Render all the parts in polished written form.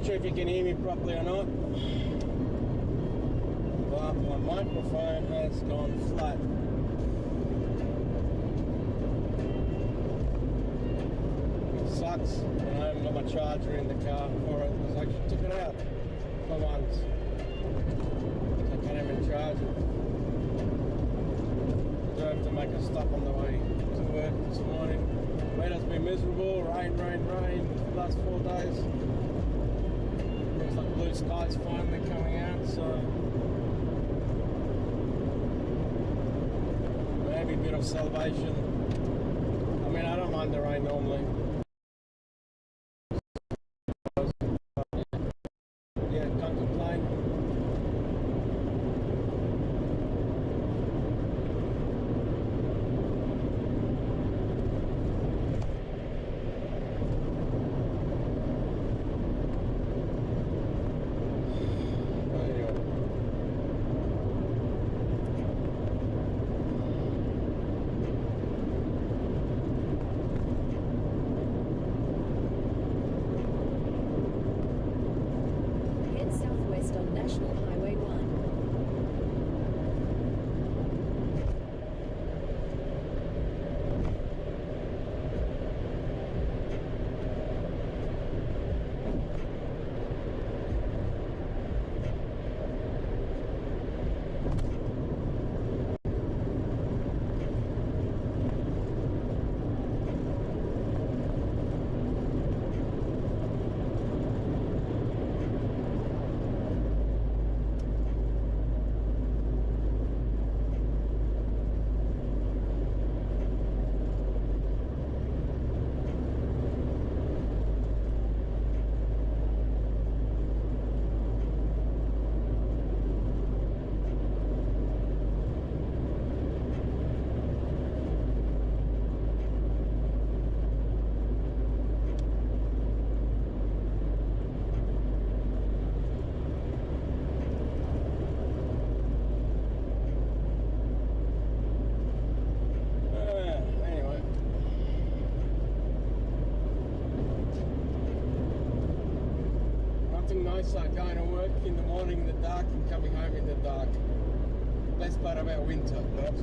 Not sure if you can hear me properly or not, but my microphone has gone flat. It sucks, and I haven't got my charger in the car for it because I actually took it out for once. I can't even charge it. I have to make a stop on the way to work this morning. Weather's been miserable, rain for the last 4 days. Looks like blue skies finally coming out, so maybe a bit of salvation. I mean, I don't mind the rain normally. Yeah, can't complain. Nice like going to work in the morning in the dark and coming home in the dark. Best part about winter, but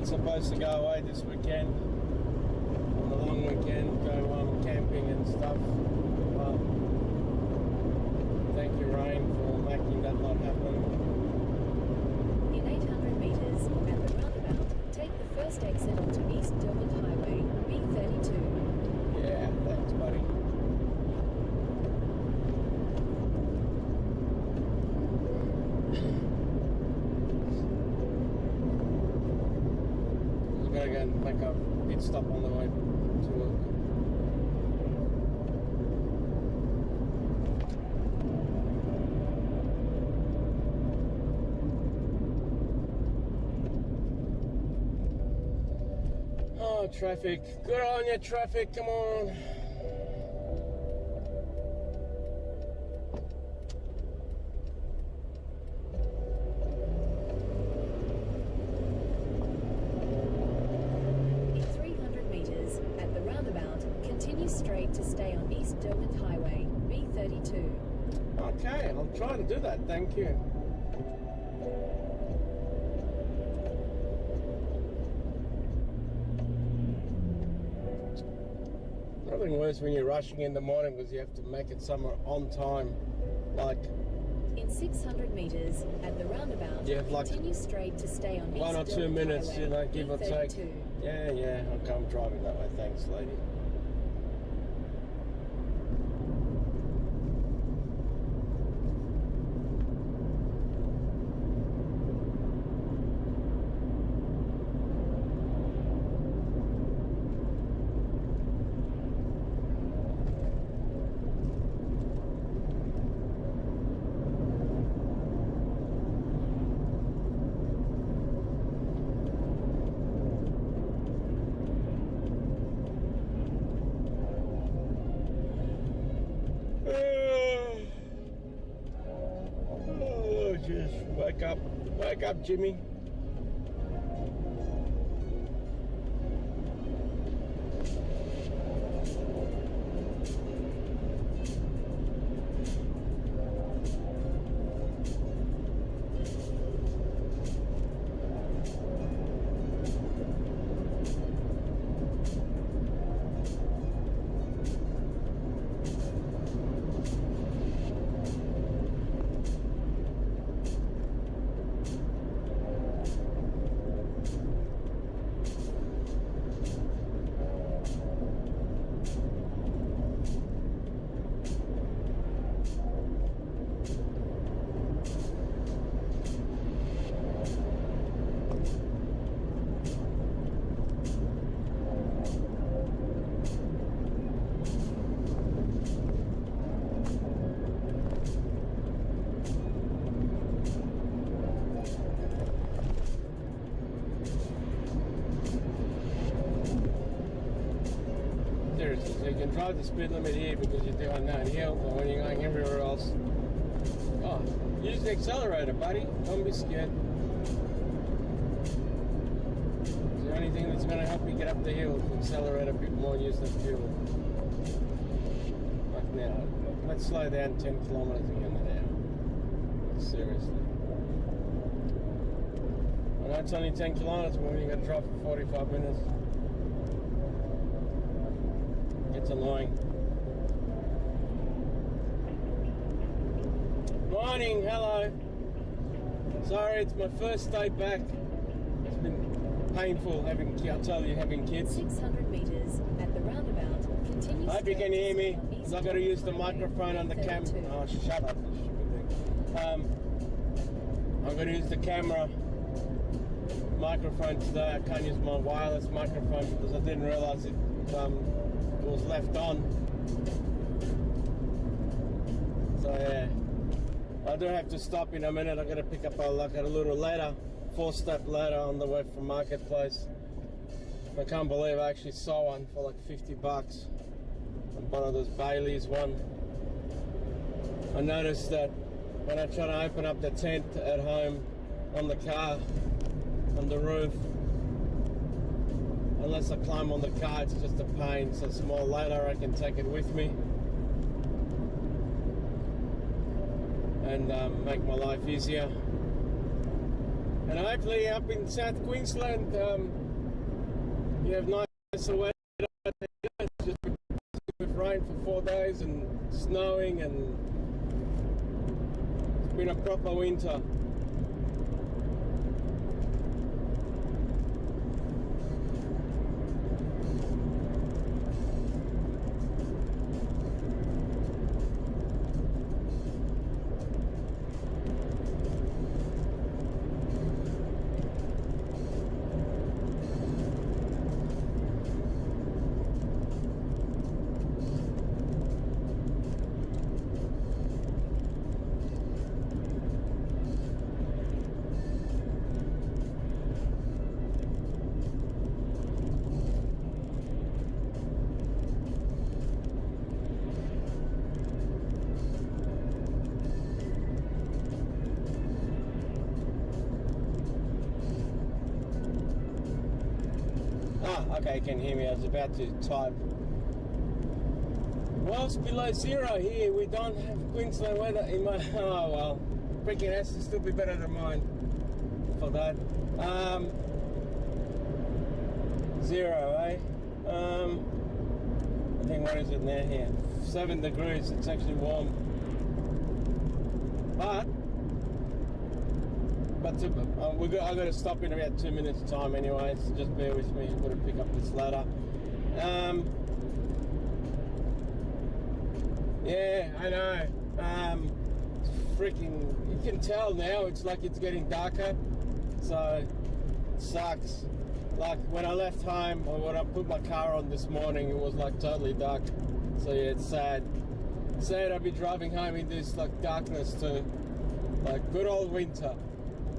supposed to go away this weekend, on the long weekend, go camping and stuff. Well, thank you, rain, for making that not happen. In 800 metres at the roundabout, take the first exit onto East Derwent Highway, B32. Yeah, thanks, buddy. Gotta go and make a pit stop on the way to work. Oh, traffic. Good on you, traffic. Come on. Straight to stay on East Derwent Highway, B32. Okay, I'll try to do that, thank you. Nothing worse when you're rushing in the morning because you have to make it somewhere on time. Like in 600 metres at the roundabout, you have like continue straight to stay on 1 or 2 minutes, Highway, you know, give B32. or take. Yeah, okay, I'm driving that way, thanks lady. wake up. Wake up, Jimmy. Seriously, so you can drive the speed limit here because you're doing that hill, but when you're going everywhere else, oh, use the accelerator, buddy. Don't be scared. It's the only thing that's going to help you get up the hill is accelerate a bit more and use the fuel. Like now, let's slow down 10 kilometers again an hour. Seriously. I know it's only 10 kilometers, but when you're going to drive for 45 minutes, it's annoying. Morning, hello. Sorry, it's my first day back. It's been painful having kids. 600 meters at the roundabout. Continue. I hope you can hear me. I'm not going to use the microphone on the cam. Oh, shut up, you stupid thing. I'm going to use the camera microphone today. I can't use my wireless microphone because I didn't realize it was left on. So yeah, I do have to stop in a minute. I'm going to pick up a little ladder, 4-step ladder on the way from Marketplace. I can't believe I actually saw one for like 50 bucks. One of those Bailey's one. I noticed that when I try to open up the tent at home on the car, on the roof, unless I climb on the car, it's just a pain. So a small ladder, I can take it with me and make my life easier. And hopefully up in South Queensland, you have nicer weather. It's just with rain for 4 days and snowing, and it's been a proper winter. Okay, you can hear me. I was about to type. Well, it's below zero here. We don't have Queensland weather in my... Oh, well. Freaking has to still be better than mine for that. Zero, eh? I think, what is it now here? 7 degrees. It's actually warm. But I've got to stop in about 2 minutes time anyway, so just bear with me. I've got to pick up this ladder. Yeah, I know. It's freaking, you can tell now it's like it's getting darker, so it sucks. Like when I left home, or when I put my car on this morning, it was like totally dark. So yeah, it's sad. Sad I'll be driving home in this like darkness too. Like good old winter.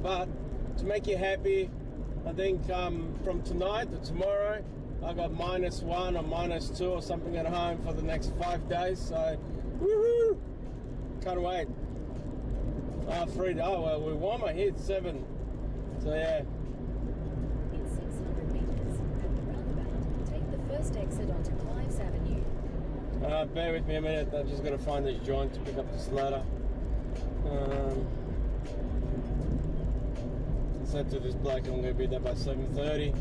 But to make you happy, I think from tonight to tomorrow, I got -1 or -2 or something at home for the next 5 days. So, woohoo! Can't wait. Oh, 3. Oh, well, we're warmer here. It's 7. So, yeah. In 600 meters, at the roundabout, take the first exit onto Clives Avenue. Bear with me a minute. I've just got to find this joint to pick up this ladder. I said to this bloke I'm going to be there by 7:30.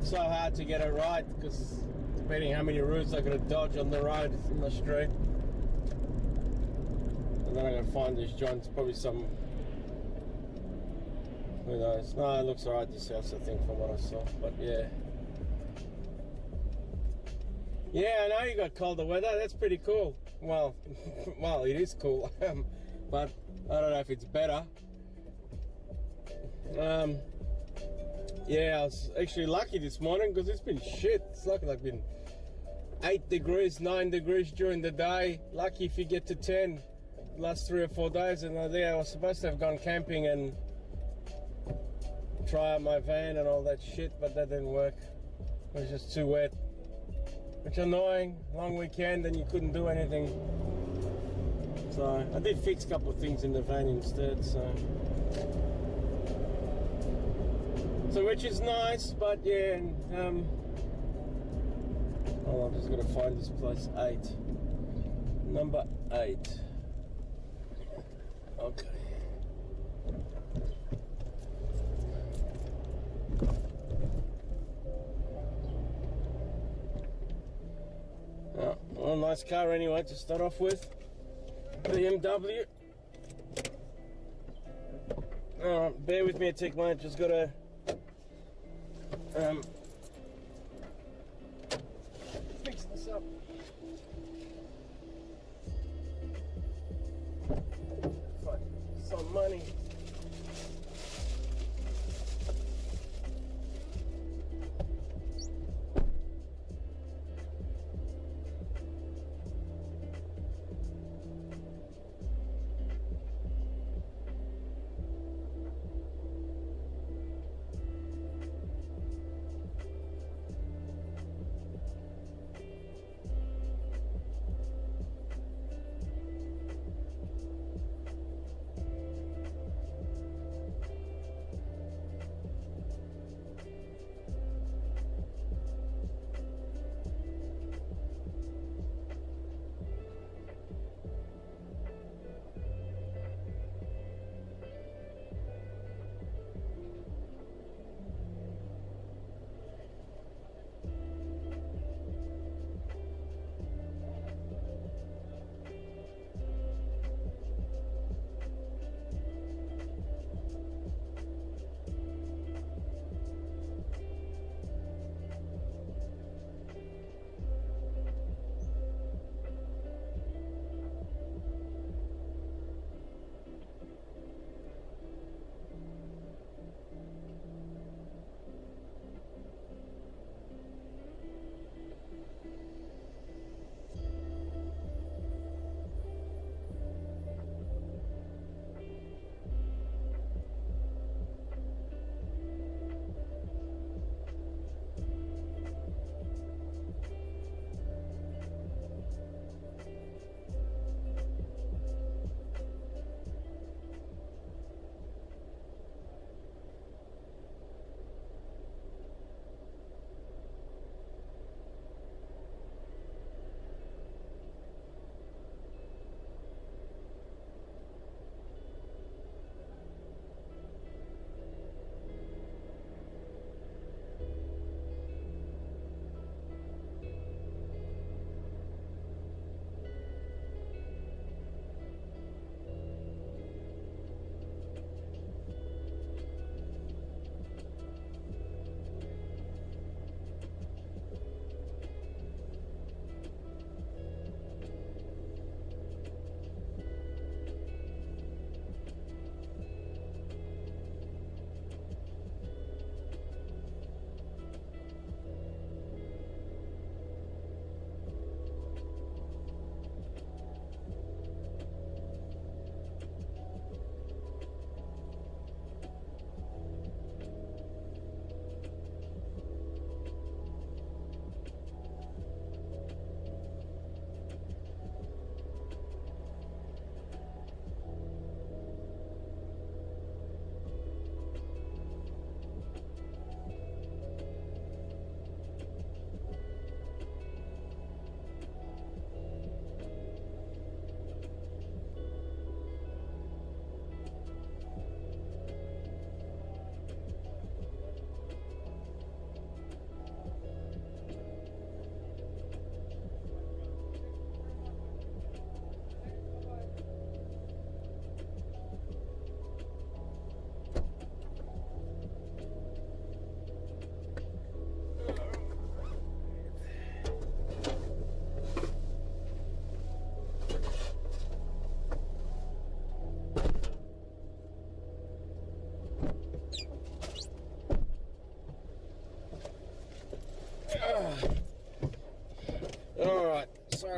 So hard to get it right because depending how many routes I got to dodge on the road in the street. And then I'm going to find this joint. It's probably some... Who knows? No, it looks alright this house, I think, from what I saw. But yeah. Yeah, I know you got colder weather. That's pretty cool. Well, well, it is cool. But I don't know if it's better. Yeah, I was actually lucky this morning because it's been shit. It's like been 8 degrees, 9 degrees during the day. Lucky if you get to 10 last 3 or 4 days. And I was supposed to have gone camping and try out my van and all that shit, but that didn't work. It was just too wet. Which annoying. Long weekend and you couldn't do anything. So I did fix a couple of things in the van instead. So which is nice, but yeah. Oh, I'm just gonna find this place. 8. Number 8. Okay. Oh, well, nice car anyway to start off with. BMW. Alright, bear with me a tick, mate. Just gotta fix this up. Fuck, some money.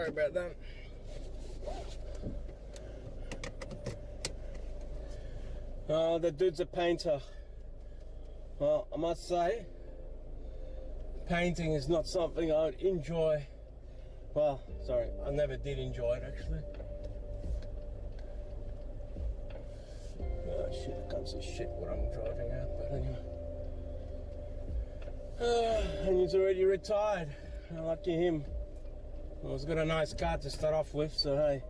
Sorry about that. The dude's a painter. Well, I must say, painting is not something I would enjoy. Well, sorry, I never did enjoy it actually. Oh shit, I can't see shit what I'm driving at, but anyway. And he's already retired. Lucky him. Well, he's got a nice car to start off with, so hey.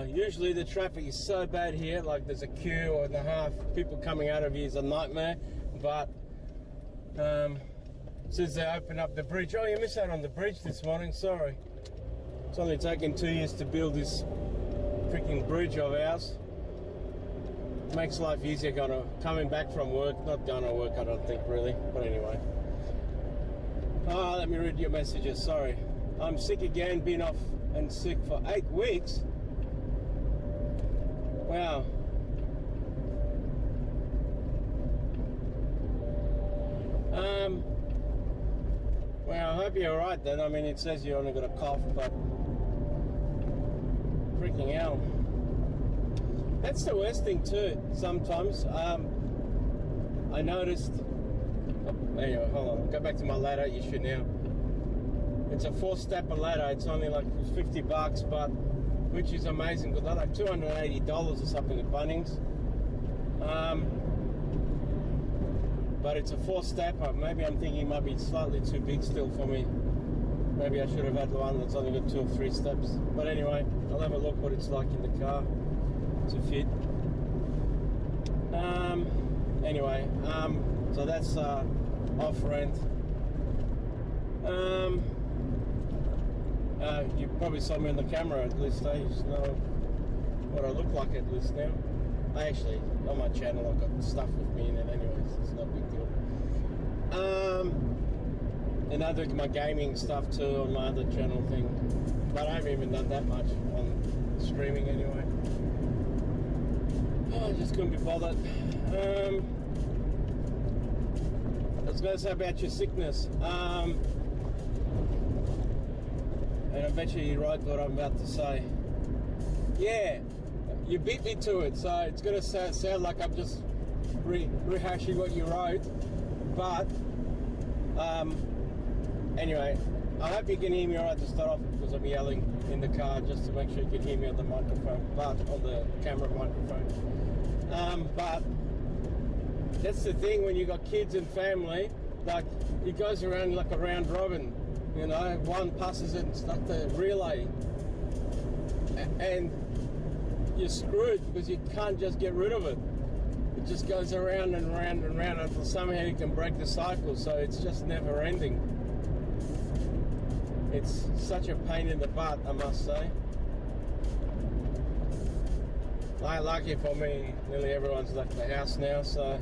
Usually the traffic is so bad here, like there's a queue and a half, people coming out of here is a nightmare, but since they opened up the bridge, oh, you missed out on the bridge this morning, sorry. It's only taken 2 years to build this freaking bridge of ours. Makes life easier coming back from work, not going to work I don't think really, but anyway. Let me read your messages, sorry. I'm sick again, been off and sick for 8 weeks. Wow. Well, I hope you're alright then. I mean, it says you only got a cough, but freaking hell. That's the worst thing too, sometimes. I noticed, anyway, hold on, I'll go back to my ladder issue now. It's a 4-stepper ladder, it's only like $50, but which is amazing because they're like $280 or something at Bunnings. But it's a 4-stepper. Maybe I'm thinking it might be slightly too big still for me. Maybe I should have had the one that's only got 2 or 3 steps. But anyway, I'll have a look what it's like in the car to fit. Anyway, so that's off rent. You probably saw me on the camera at least, eh? You know what I look like at least now. I actually, on my channel, I've got stuff with me in it anyways, it's not a big deal. And I do my gaming stuff too on my other channel thing, but I haven't even done that much on streaming anyway. I just couldn't be bothered. I was going to say about your sickness. And I bet you're right what I'm about to say. Yeah, you beat me to it, so it's going to sound like I'm just rehashing what you wrote. But, anyway, I hope you can hear me alright to start off because I'm yelling in the car just to make sure you can hear me on the microphone, but on the camera microphone. But that's the thing when you got kids and family, like it goes around like a round robin. You know, one passes it, it's like the relay, and you're screwed because you can't just get rid of it. It just goes around and around and around until somehow you can break the cycle, so it's just never ending. It's such a pain in the butt, I must say. Lucky for me, nearly everyone's left the house now, so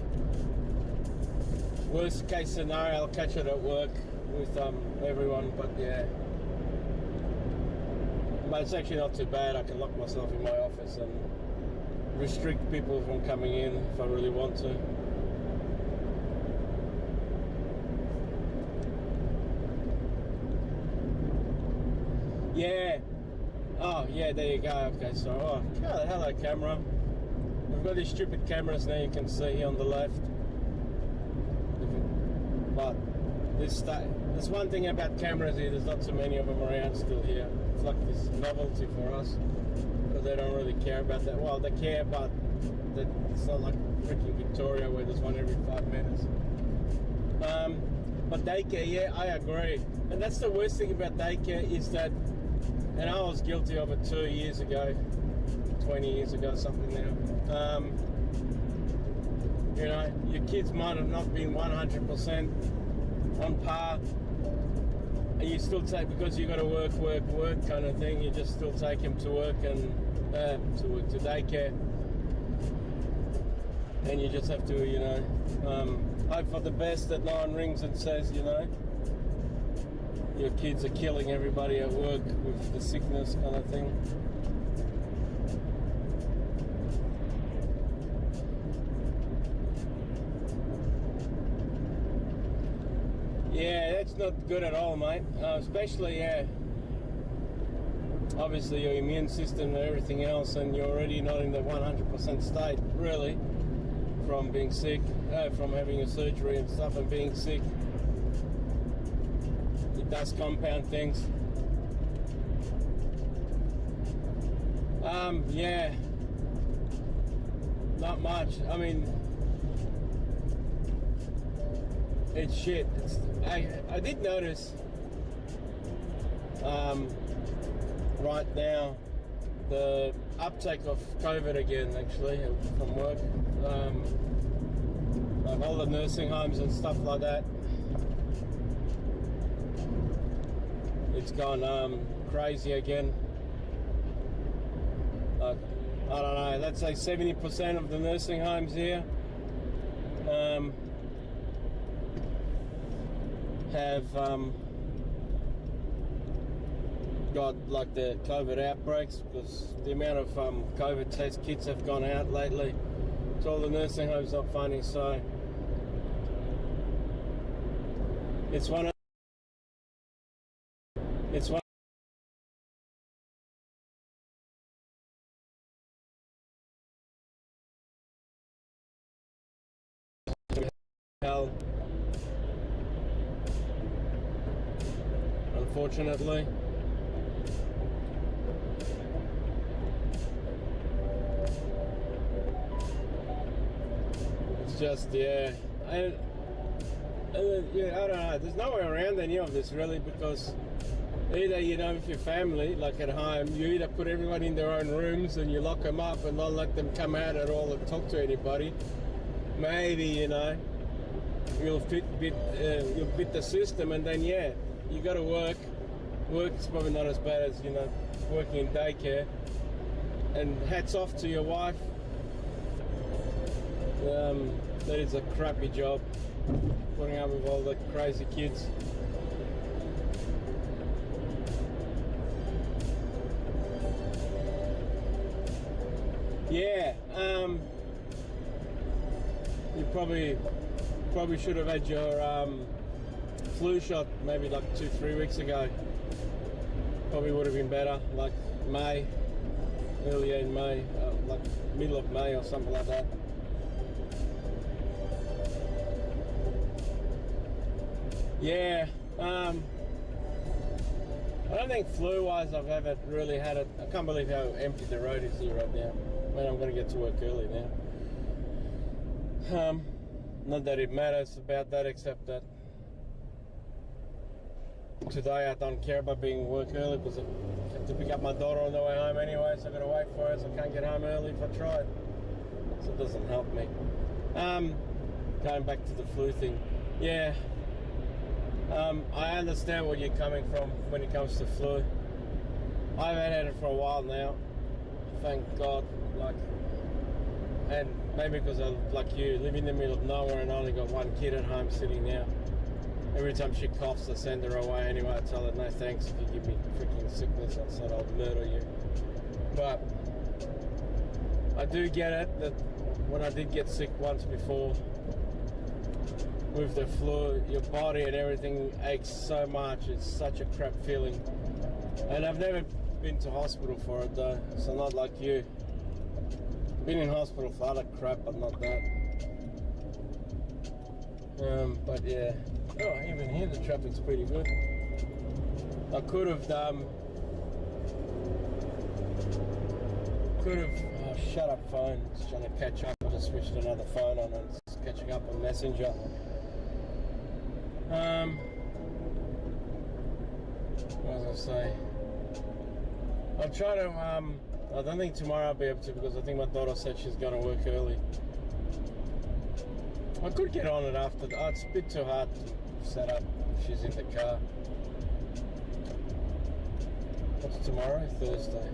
worst case scenario, I'll catch it at work with everyone, but yeah. But it's actually not too bad. I can lock myself in my office and restrict people from coming in if I really want to. Yeah. Oh, yeah, there you go. Okay, so, oh, hello camera. We've got these stupid cameras now you can see on the left. But there's one thing about cameras here, there's not so many of them around still here. It's like this novelty for us, because they don't really care about that. Well, they care, but it's not like freaking Victoria where there's one every 5 minutes. But daycare, yeah, I agree. And that's the worst thing about daycare is that, and I was guilty of it 2 years ago, 20 years ago, something now. You know, your kids might have not been 100% on par, and you still take, because you got to work kind of thing, you just still take him to work and to daycare, and you just have to, you know, hope for the best that no one rings and says, you know, your kids are killing everybody at work with the sickness kind of thing. it's not good at all, mate. Especially, obviously your immune system and everything else, and you're already not in the 100% state, really, from being sick, from having a surgery and stuff and being sick. It does compound things. Yeah, not much. I mean, it's shit. I did notice right now the uptake of COVID again, actually, from work. Like all the nursing homes and stuff like that. It's gone crazy again. Like, I don't know, let's say 70% of the nursing homes here have got like the COVID outbreaks, because the amount of COVID test kits have gone out lately. So all the nursing homes not finding, so it's one hell, unfortunately. It's just, yeah, yeah, I don't know, there's no way around any of this really, because either, you know, with your family, like at home, you either put everyone in their own rooms and you lock them up and not let them come out at all and talk to anybody. Maybe, you know, you'll bit the system, and then, yeah, you got to work. Work's probably not as bad as, you know, working in daycare. And hats off to your wife. That is a crappy job, putting up with all the crazy kids. Yeah, you probably should have had your flu shot maybe like 2-3 weeks ago. Probably would have been better, like May, earlier in May, like middle of May or something like that. Yeah, I don't think flu-wise I've ever really had it. I can't believe how empty the road is here right now. Man, I'm going to get to work early now. Not that it matters about that, except that today I don't care about being work early, because I have to pick up my daughter on the way home anyway, so I've got to wait for her, so I can't get home early if I tried. So it doesn't help me. Going back to the flu thing. Yeah. I understand where you're coming from when it comes to flu. I've had it for a while now, thank God. Like, and maybe because I, like you, live in the middle of nowhere and only got one kid at home sitting now. Every time she coughs, I send her away anyway. I tell her, no thanks, if you give me freaking sickness, I said I'll murder you. But I do get it, that when I did get sick once before with the flu, your body and everything aches so much. It's such a crap feeling. And I've never been to hospital for it though, so not like you. Been in hospital for other crap, but not that. But yeah. Oh, even here the traffic's pretty good. I could have oh, shut up phone. It's trying to catch up. I just switched another phone on and it's catching up on Messenger. What was I say? I'm trying to I don't think tomorrow I'll be able to, because I think my daughter said she's going to work early. I could get on it after. Oh, it's a bit too hard to set up if she's in the car. What's tomorrow? Thursday.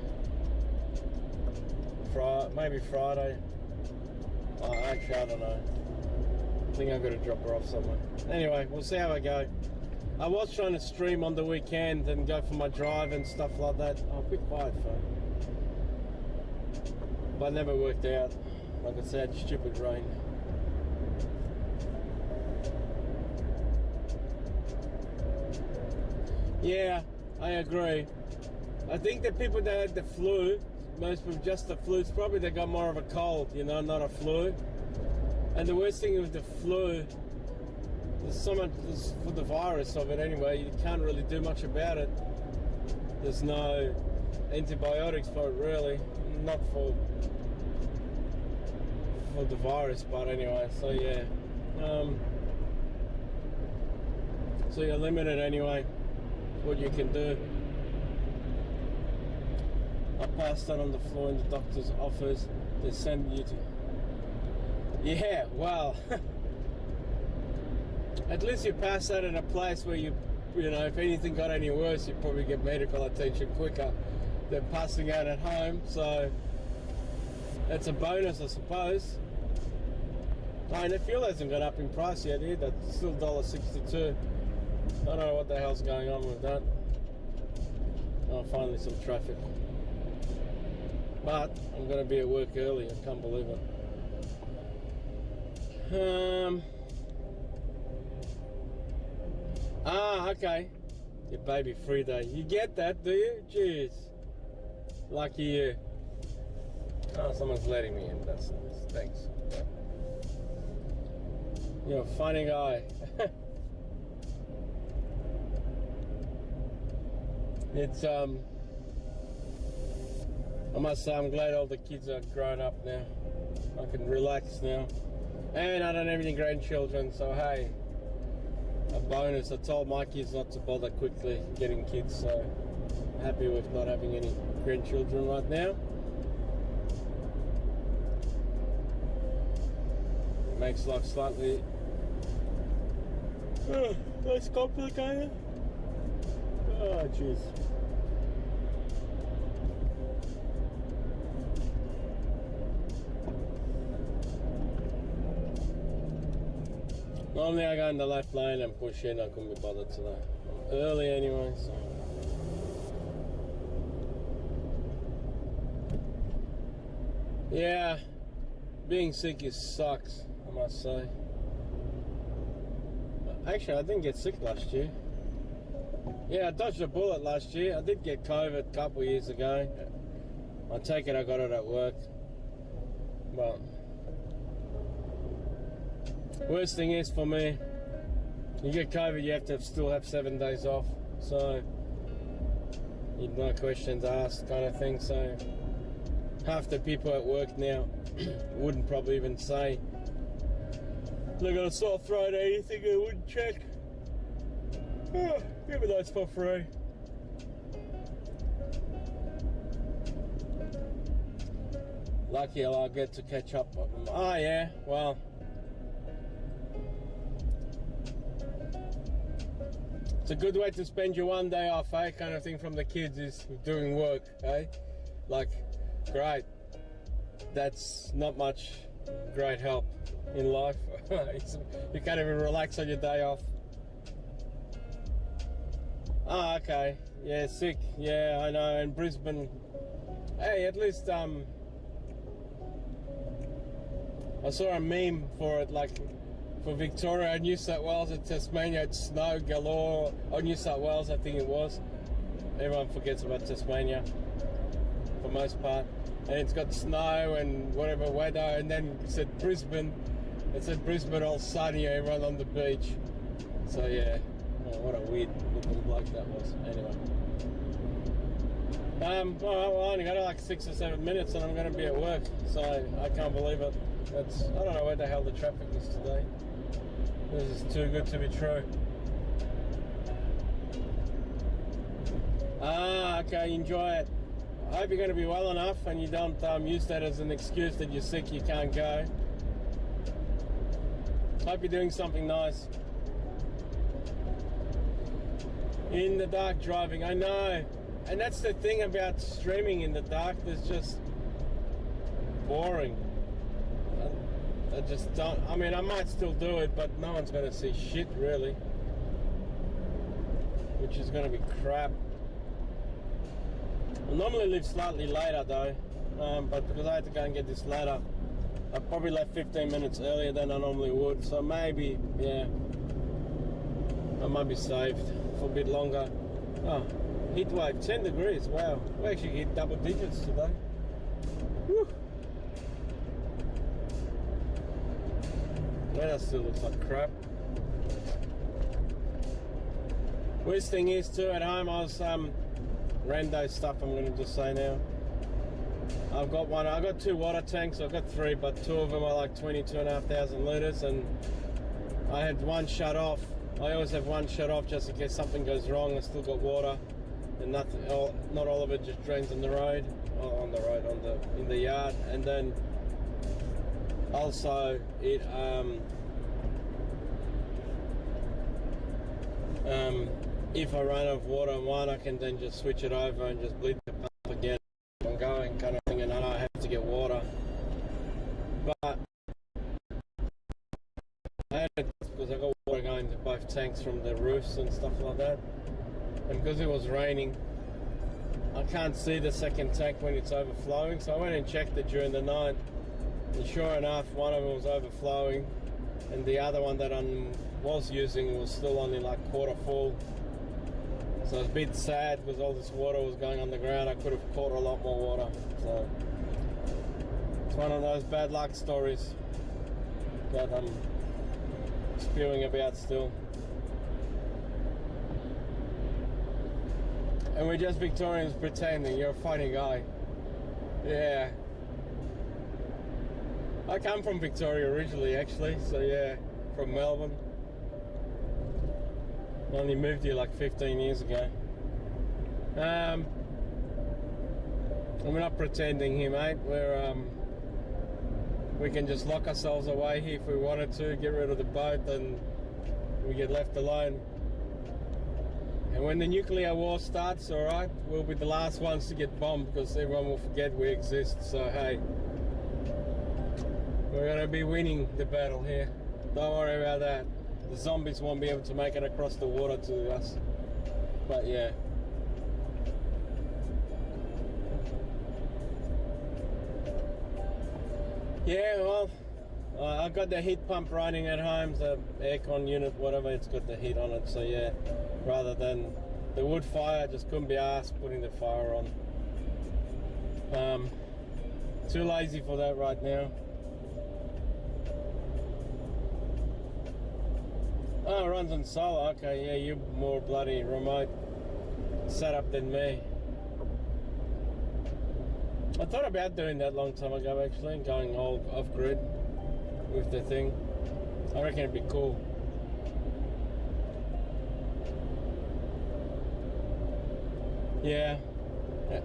Maybe Friday. Oh, actually, I don't know. I think I've got to drop her off somewhere. Anyway, we'll see how I go. I was trying to stream on the weekend and go for my drive and stuff like that. Oh, a bit quiet, phone. But it never worked out. Like I said, stupid rain. Yeah, I agree. I think the people that had the flu, most people just the flu, it's probably they got more of a cold, you know, not a flu. And the worst thing with the flu, there's so much for the virus of it anyway, you can't really do much about it. There's no antibiotics for it really, not for the virus, but anyway, so yeah. So you're limited anyway, what you can do. I passed out on the floor in the doctor's office. They send you to... Yeah, well... At least you pass out in a place where you know, if anything got any worse, you probably get medical attention quicker than passing out at home. So that's a bonus, I suppose. Oh, and the fuel hasn't gone up in price yet either. It's still $1.62. I don't know what the hell's going on with that. Oh, finally some traffic. But I'm going to be at work early. I can't believe it. Okay. Your baby free day. You get that, do you? Jeez. Lucky you. Oh, someone's letting me in. That's nice. Thanks. You're a funny guy. It's I must say I'm glad all the kids are grown up now. I can relax now. And I don't have any grandchildren, so hey, a bonus. I told my kids not to bother quickly getting kids, so I'm happy with not having any grandchildren right now. It makes life slightly less complicated. Oh jeez. Normally I go in the left lane and push in. I couldn't be bothered today. I'm early anyway, so. Yeah, being sick sucks, I must say. Actually, I didn't get sick last year. Yeah, I dodged a bullet last year. I did get COVID a couple of years ago. I take it I got it at work. But worst thing is for me, you get COVID, you have to still have 7 days off. So, no questions asked kind of thing. So, half the people at work now wouldn't probably even say they got a sore throat or anything, they wouldn't check. Even though it's for free. Lucky I'll get to catch up. Oh yeah, well. It's a good way to spend your one day off, eh? Kind of thing from the kids is doing work, eh? Like, great. That's not much great help in life. You can't even relax on your day off. Oh, okay. Yeah, sick. Yeah, I know. In Brisbane, hey, at least I saw a meme for it, like for Victoria, New South Wales, and Tasmania, it's snow galore. Oh, New South Wales, I think it was. Everyone forgets about Tasmania for most part. And it's got snow and whatever weather, and then it said Brisbane all sunny, everyone on the beach. So yeah, oh, what a weird looking bloke that was. Anyway, well, I only got like 6 or 7 minutes, and I'm going to be at work, so I can't believe it. I don't know where the hell the traffic is today. This is too good to be true. Okay, enjoy it. I hope you're going to be well enough and you don't use that as an excuse that you're sick, you can't go. Hope you're doing something nice. In the dark driving, I know. And that's the thing about streaming in the dark, there's just boring. I just don't, I mean, I might still do it, but no one's going to see shit really. Which is going to be crap. I normally leave slightly later though, but because I had to go and get this ladder, I probably left 15 minutes earlier than I normally would, so maybe, yeah, I might be saved for a bit longer. Oh, heat wave, 10 degrees, wow. We actually hit double digits today. Woo. Weather still looks like crap. Worst thing is too, at home I was rando stuff I'm gonna just say now. I've got 2 water tanks. I've got 3, but 2 of them are like 22,500 litres, and I had one shut off. I always have one shut off just in case something goes wrong. I still got water, and not all of it just drains on the road, in the yard. And then also it if I run out of water on one, I can then just switch it over and just bleed the pump again. I'm going kind of thing, and I know I have to get water. But I had it because I got water going to both tanks from the roofs and stuff like that. And because it was raining, I can't see the second tank when it's overflowing. So I went and checked it during the night, and sure enough, one of them was overflowing, and the other one that I was using was still only like quarter full. So I was a bit sad because all this water was going on the ground. I could have caught a lot more water. So it's one of those bad luck stories that I'm spewing about still. And we're just Victorians pretending. You're a funny guy. Yeah. I come from Victoria originally, actually. So yeah, from Melbourne. I only moved here like 15 years ago. And we're not pretending here, mate. We can just lock ourselves away here if we wanted to, get rid of the boat, and we get left alone. And when the nuclear war starts, alright, we'll be the last ones to get bombed because everyone will forget we exist. So hey, we're gonna be winning the battle here. Don't worry about that. The zombies won't be able to make it across the water to us. But yeah. Yeah, well, I got the heat pump running at home, the aircon unit, whatever, it's got the heat on it. So yeah, rather than the wood fire, just couldn't be arsed putting the fire on. Too lazy for that right now. Oh, it runs on solar. Okay, yeah, you're more bloody remote setup than me. I thought about doing that a long time ago, actually, going all off-grid with the thing. I reckon it'd be cool. Yeah.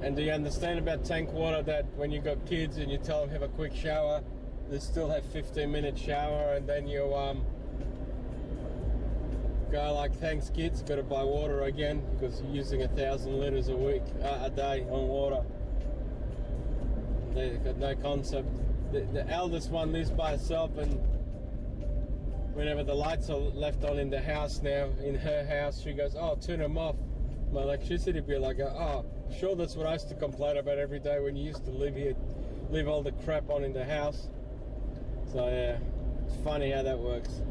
And do you understand about tank water, that when you got kids and you tell them have a quick shower, they still have 15-minute shower, and then you go like, thanks kids, got to buy water again because you're using 1,000 litres a day on water. They've got no concept. The eldest one lives by herself, and whenever the lights are left on in the house now, in her house, she goes, oh, turn them off. My electricity bill, I go, oh, sure, that's what I used to complain about every day when you used to live here, leave all the crap on in the house. So yeah, it's funny how that works.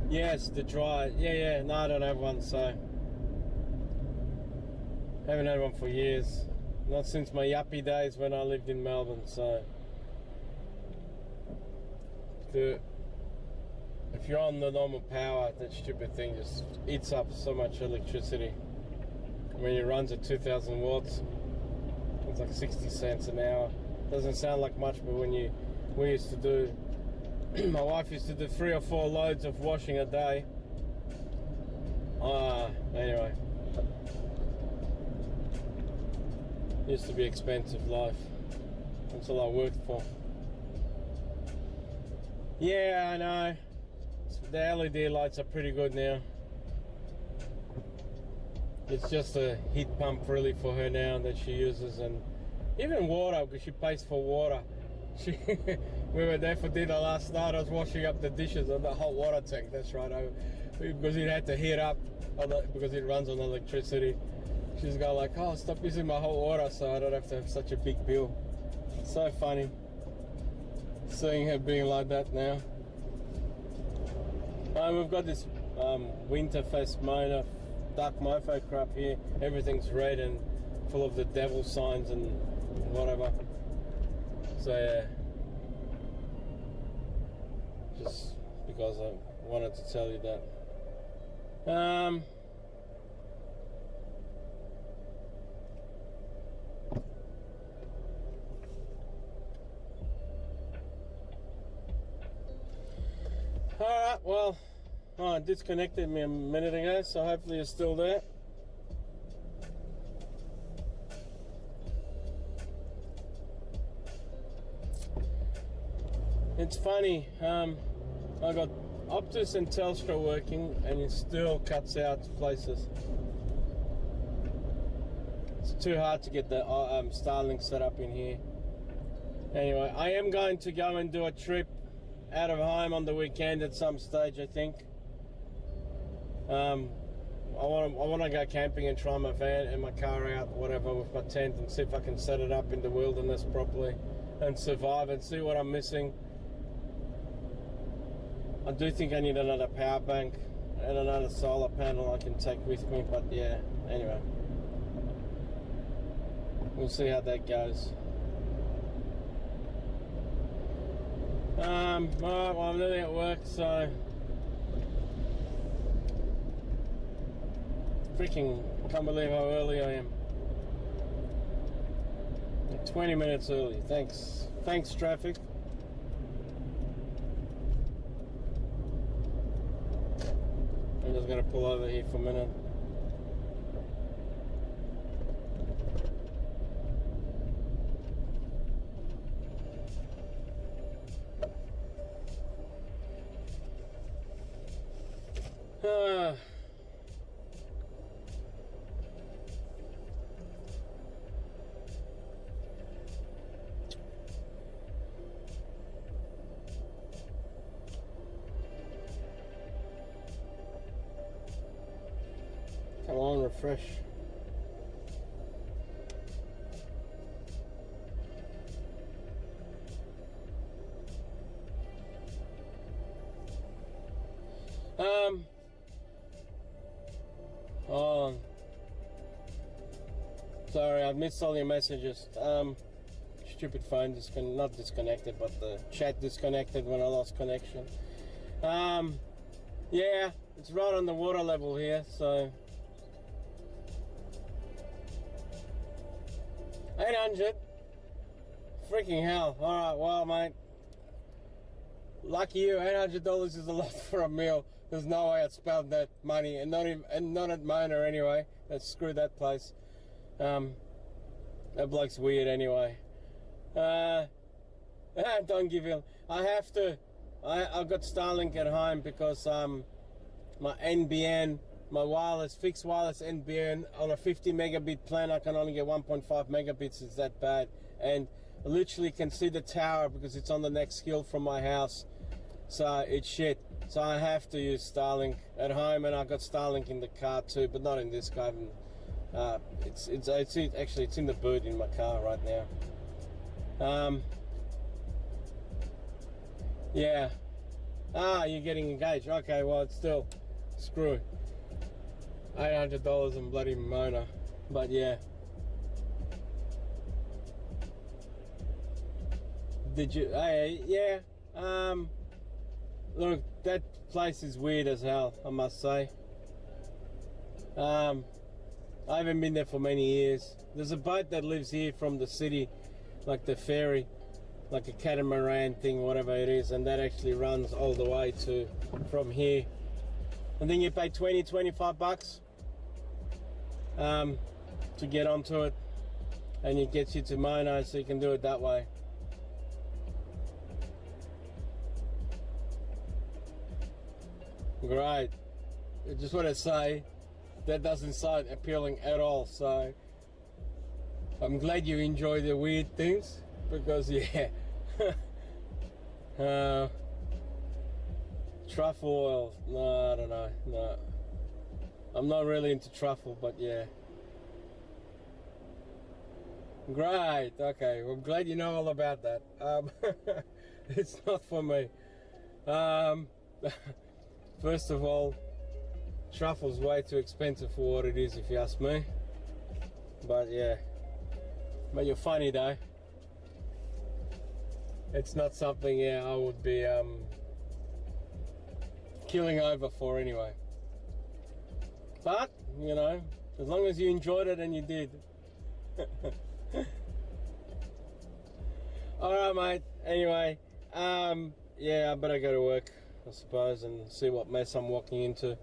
Yes, the dry. Yeah. No, I don't have one, so haven't had one for years. Not since my yuppie days when I lived in Melbourne. So if you're on the normal power, that stupid thing just eats up so much electricity. When it runs at 2,000 watts, it's like 60 cents an hour. Doesn't sound like much, but we used to do. My wife used to do 3 or 4 loads of washing a day. Anyway. Used to be expensive life. That's all I worked for. Yeah, I know. The LED lights are pretty good now. It's just a heat pump really for her now that she uses, and even water, because she pays for water. We were there for dinner last night. I was washing up the dishes on the hot water tank. That's right, because it had to heat up because it runs on electricity. She's going like, oh, stop using my hot water so I don't have to have such a big bill. It's so funny seeing her being like that now. We've got this Winterfest Mona duck mofo crap here. Everything's red and full of the devil signs and whatever. So yeah, just because I wanted to tell you that. Alright, well, it disconnected me a minute ago, so hopefully you're still there. It's funny, I got Optus and Telstra working and it still cuts out places. It's too hard to get the Starlink set up in here. Anyway, I am going to go and do a trip out of home on the weekend at some stage, I think. I want to go camping and try my van and my car out, whatever, with my tent and see if I can set it up in the wilderness properly and survive and see what I'm missing. I do think I need another power bank and another solar panel I can take with me, but yeah, anyway. We'll see how that goes. Alright, well, I'm nearly at work, so freaking can't believe how early I am. 20 minutes early. Thanks traffic. I'm just gonna pull over here for a minute. Come on, refresh. Oh, sorry, I've missed all your messages. Stupid phone not disconnected, but the chat disconnected when I lost connection. Yeah, it's right on the water level here, so 800. Freaking hell. Alright, well, mate, lucky you, $800 is a lot for a meal. There's no way I'd spend that money, and not at Mona anyway. Screw that place. That bloke's weird anyway. Don't give in. I have to. I've got Starlink at home because my NBN, my fixed wireless NBN on a 50 megabit plan, I can only get 1.5 megabits. It's that bad, and I literally can see the tower because it's on the next hill from my house. So it's shit. So I have to use Starlink at home, and I've got Starlink in the car too, but not in this car. It's in the boot in my car right now. Yeah. You're getting engaged. Okay, well, it's still screw. $800 in bloody Mona, but yeah. Did you? Hey, yeah. Look, that place is weird as hell, I must say. I haven't been there for many years. There's a boat that lives here from the city, like the ferry, like a catamaran thing, whatever it is, and that actually runs all the way from here. And then you pay 25 bucks to get onto it, and it gets you to Mona, so you can do it that way. Great. I just want to say that doesn't sound appealing at all, so I'm glad you enjoy the weird things, because yeah. Truffle oil, no, I don't know, no. I'm not really into truffle, but yeah. Great, okay, well, I'm glad you know all about that. It's not for me. First of all, truffle's way too expensive for what it is, if you ask me. But yeah, but you're funny though. It's not something, yeah, I would be killing over for anyway. But, you know, as long as you enjoyed it, and you did. Alright, mate. Anyway, yeah, I better go to work, I suppose, and see what mess I'm walking into.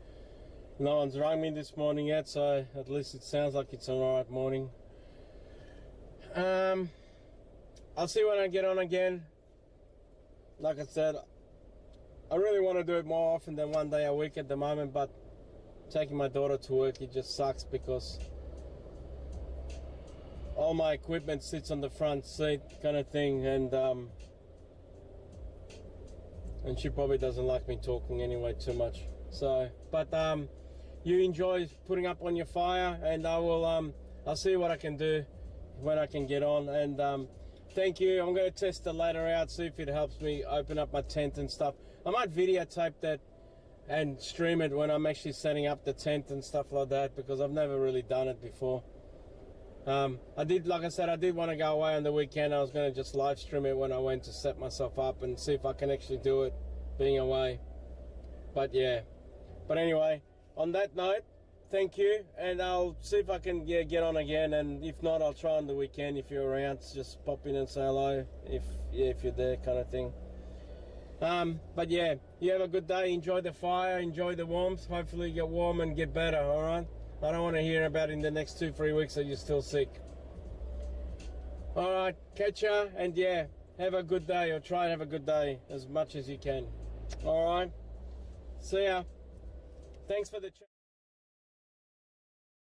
No one's rung me this morning yet, so at least it sounds like it's an alright morning. I'll see when I get on again. Like I said, I really want to do it more often than one day a week at the moment, but taking my daughter to work, it just sucks because all my equipment sits on the front seat kind of thing, and she probably doesn't like me talking anyway too much. So, but you enjoy putting up on your fire, and I'll see what I can do when I can get on. And thank you. I'm going to test the ladder out, see if it helps me open up my tent and stuff. I might videotape that and stream it when I'm actually setting up the tent and stuff like that, because I've never really done it before. I did, like I said, I did want to go away on the weekend. I was going to just live stream it when I went to set myself up and see if I can actually do it being away. But yeah, but anyway, on that note, thank you, and I'll see if I can get on again, and if not, I'll try on the weekend. If you're around, just pop in and say hello if you're there, kind of thing. But yeah, you have a good day. Enjoy the fire, enjoy the warmth. Hopefully you get warm and get better. All right, I don't want to hear about in the next 2-3 weeks that you're still sick. All right, catch ya, and yeah, have a good day, or try and have a good day as much as you can. All right, see ya. Thanks for the chat.